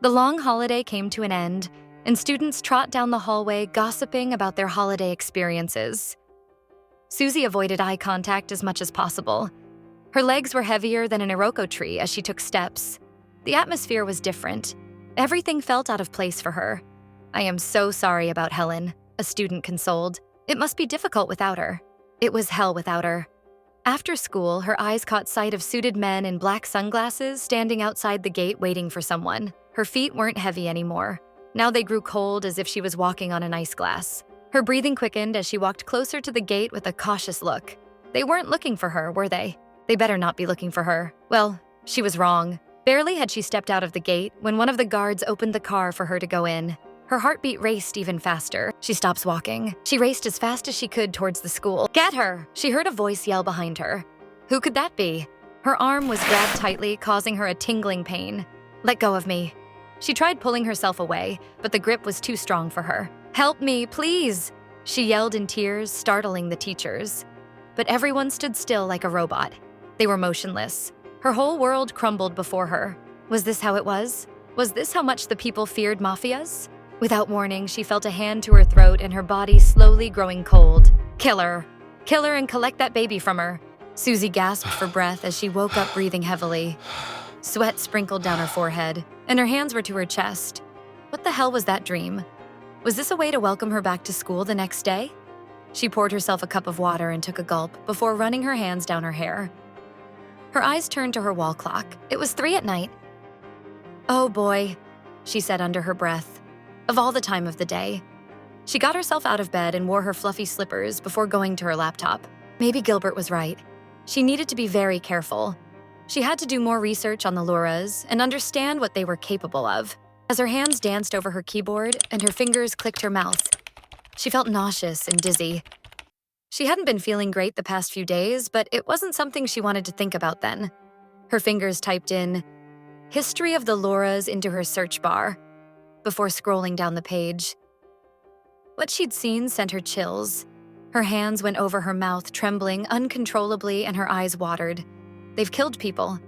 The long holiday came to an end, and students trot down the hallway gossiping about their holiday experiences. Susie avoided eye contact as much as possible. Her legs were heavier than an iroko tree as she took steps. The atmosphere was different. Everything felt out of place for her. "I am so sorry about Helen," a student consoled. "It must be difficult without her." It was hell without her. After school, her eyes caught sight of suited men in black sunglasses standing outside the gate waiting for someone. Her feet weren't heavy anymore. Now they grew cold as if she was walking on an ice glass. Her breathing quickened as she walked closer to the gate with a cautious look. They weren't looking for her, were they? They better not be looking for her. Well, she was wrong. Barely had she stepped out of the gate when one of the guards opened the car for her to go in. Her heartbeat raced even faster. She stops walking. She raced as fast as she could towards the school. "Get her!" She heard a voice yell behind her. Who could that be? Her arm was grabbed tightly, causing her a tingling pain. "Let go of me." She tried pulling herself away, but the grip was too strong for her. "Help me, please!" She yelled in tears, startling the teachers. But everyone stood still like a robot. They were motionless. Her whole world crumbled before her. Was this how it was? Was this how much the people feared mafias? Without warning, she felt a hand to her throat and her body slowly growing cold. "Kill her! Kill her and collect that baby from her!" Susie gasped for breath as she woke up breathing heavily. Sweat sprinkled down her forehead, and her hands were to her chest. What the hell was that dream? Was this a way to welcome her back to school the next day? She poured herself a cup of water and took a gulp before running her hands down her hair. Her eyes turned to her wall clock. It was 3 p.m. "Oh boy," she said under her breath. Of all the time of the day. She got herself out of bed and wore her fluffy slippers before going to her laptop. Maybe Gilbert was right. She needed to be very careful. She had to do more research on the Luras and understand what they were capable of. As her hands danced over her keyboard and her fingers clicked her mouth, she felt nauseous and dizzy. She hadn't been feeling great the past few days, but it wasn't something she wanted to think about then. Her fingers typed in "History of the Luras" into her search bar before scrolling down the page. What she'd seen sent her chills. Her hands went over her mouth, trembling uncontrollably, and her eyes watered. They've killed people.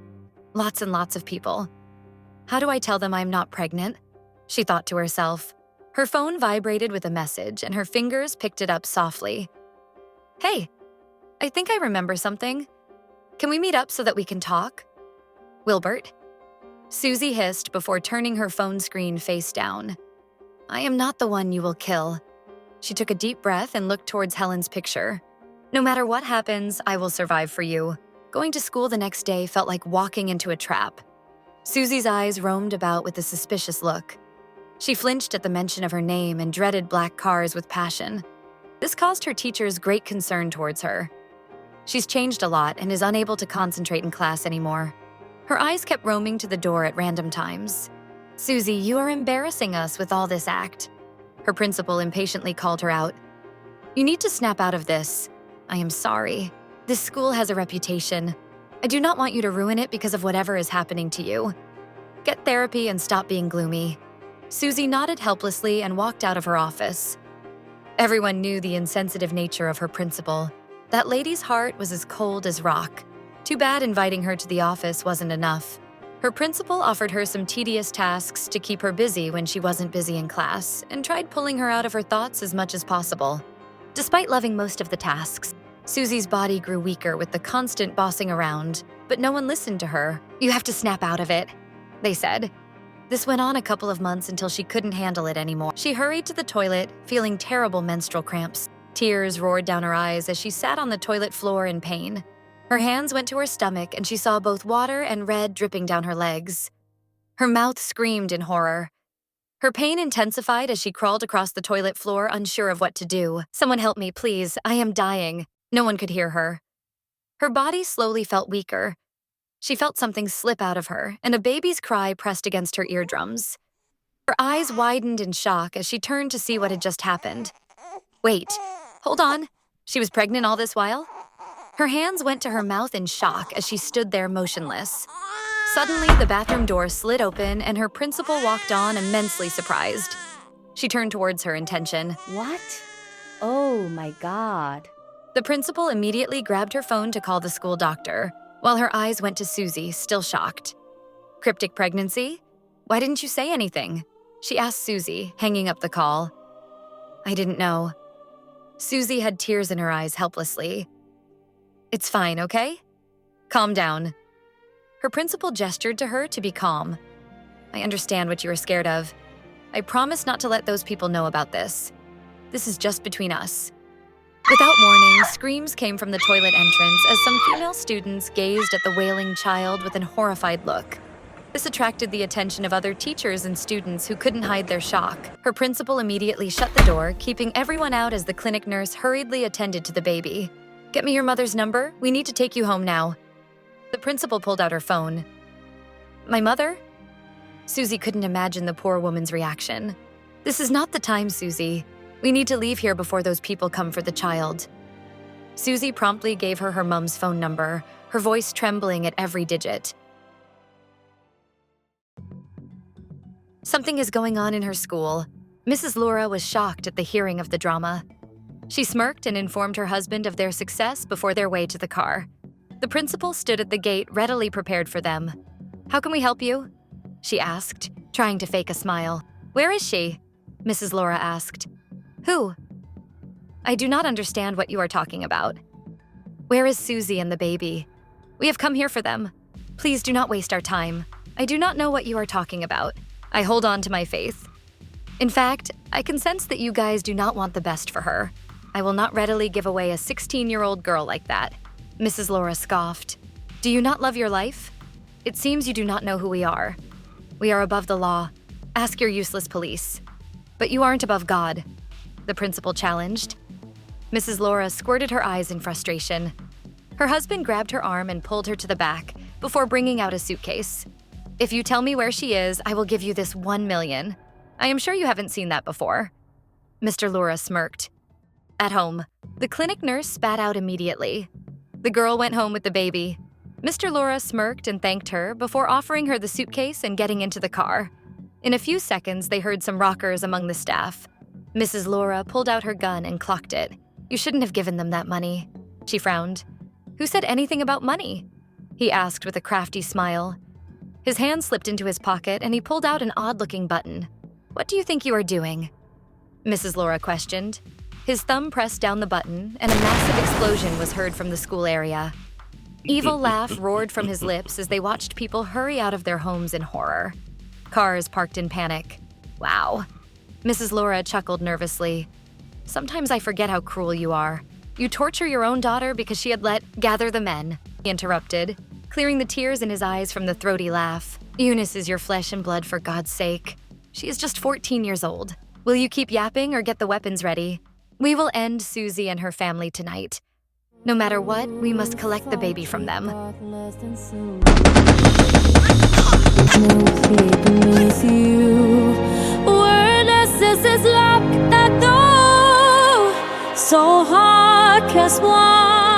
Lots and lots of people. How do I tell them I'm not pregnant? She thought to herself. Her phone vibrated with a message, and her fingers picked it up softly. "Hey, I think I remember something. Can we meet up so that we can talk? Wilbert?" Susie hissed before turning her phone screen face down. "I am not the one you will kill." She took a deep breath and looked towards Helen's picture. "No matter what happens, I will survive for you." Going to school the next day felt like walking into a trap. Susie's eyes roamed about with a suspicious look. She flinched at the mention of her name and dreaded black cars with passion. This caused her teachers great concern towards her. She's changed a lot and is unable to concentrate in class anymore. Her eyes kept roaming to the door at random times. "Susie, you are embarrassing us with all this act." Her principal impatiently called her out. "You need to snap out of this. I am sorry. This school has a reputation. I do not want you to ruin it because of whatever is happening to you. Get therapy and stop being gloomy." Susie nodded helplessly and walked out of her office. Everyone knew the insensitive nature of her principal. That lady's heart was as cold as rock. Too bad inviting her to the office wasn't enough. Her principal offered her some tedious tasks to keep her busy when she wasn't busy in class and tried pulling her out of her thoughts as much as possible. Despite loving most of the tasks, Susie's body grew weaker with the constant bossing around, but no one listened to her. "You have to snap out of it," they said. This went on a couple of months until she couldn't handle it anymore. She hurried to the toilet, feeling terrible menstrual cramps. Tears roared down her eyes as she sat on the toilet floor in pain. Her hands went to her stomach and she saw both water and red dripping down her legs. Her mouth screamed in horror. Her pain intensified as she crawled across the toilet floor, unsure of what to do. "Someone help me, please. I am dying." No one could hear her. Her body slowly felt weaker. She felt something slip out of her, and a baby's cry pressed against her eardrums. Her eyes widened in shock as she turned to see what had just happened. Wait, hold on. She was pregnant all this while? Her hands went to her mouth in shock as she stood there motionless. Suddenly, the bathroom door slid open and her principal walked on, immensely surprised. She turned towards her in tension. "What? Oh my God." The principal immediately grabbed her phone to call the school doctor, while her eyes went to Susie, still shocked. Cryptic pregnancy? Why didn't you say anything? She asked Susie, hanging up the call. I didn't know. Susie had tears in her eyes helplessly. It's fine, okay? Calm down. Her principal gestured to her to be calm. I understand what you were scared of. I promise not to let those people know about this. This is just between us. Without warning, screams came from the toilet entrance as some female students gazed at the wailing child with an horrified look. This attracted the attention of other teachers and students who couldn't hide their shock. Her principal immediately shut the door, keeping everyone out as the clinic nurse hurriedly attended to the baby. Get me your mother's number. We need to take you home now. The principal pulled out her phone. My mother? Susie couldn't imagine the poor woman's reaction. This is not the time, Susie. We need to leave here before those people come for the child. Susie promptly gave her mom's phone number, her voice trembling at every digit. Something is going on in her school. Mrs. Laura was shocked at the hearing of the drama. She smirked and informed her husband of their success before their way to the car. The principal stood at the gate, readily prepared for them. How can we help you? She asked, trying to fake a smile. Where is she? Mrs. Laura asked. Who? I do not understand what you are talking about. Where is Susie and the baby? We have come here for them. Please do not waste our time. I do not know what you are talking about. I hold on to my faith. In fact, I can sense that you guys do not want the best for her. I will not readily give away a 16-year-old girl like that. Mrs. Laura scoffed. Do you not love your life? It seems you do not know who we are. We are above the law. Ask your useless police. But you aren't above God, the principal challenged. Mrs. Laura squirted her eyes in frustration. Her husband grabbed her arm and pulled her to the back before bringing out a suitcase. If you tell me where she is, I will give you this $1 million. I am sure you haven't seen that before. Mr. Laura smirked. At home, the clinic nurse spat out immediately. The girl went home with the baby. Mr. Laura smirked and thanked her before offering her the suitcase and getting into the car. In a few seconds, they heard some rockers among the staff. Mrs. Laura pulled out her gun and clocked it. You shouldn't have given them that money. She frowned. Who said anything about money? He asked with a crafty smile. His hand slipped into his pocket and he pulled out an odd-looking button. What do you think you are doing? Mrs. Laura questioned. His thumb pressed down the button and a massive explosion was heard from the school area. Evil laugh roared from his lips as they watched people hurry out of their homes in horror. Cars parked in panic. Wow. Mrs. Laura chuckled nervously. Sometimes I forget how cruel you are. You torture your own daughter because she had let gather the men, he interrupted, clearing the tears in his eyes from the throaty laugh. Eunice is your flesh and blood, for God's sake. She is just 14 years old. Will you keep yapping or get the weapons ready? We will end Susie and her family tonight. No matter what, we must collect the baby from them. So hard, 'cause one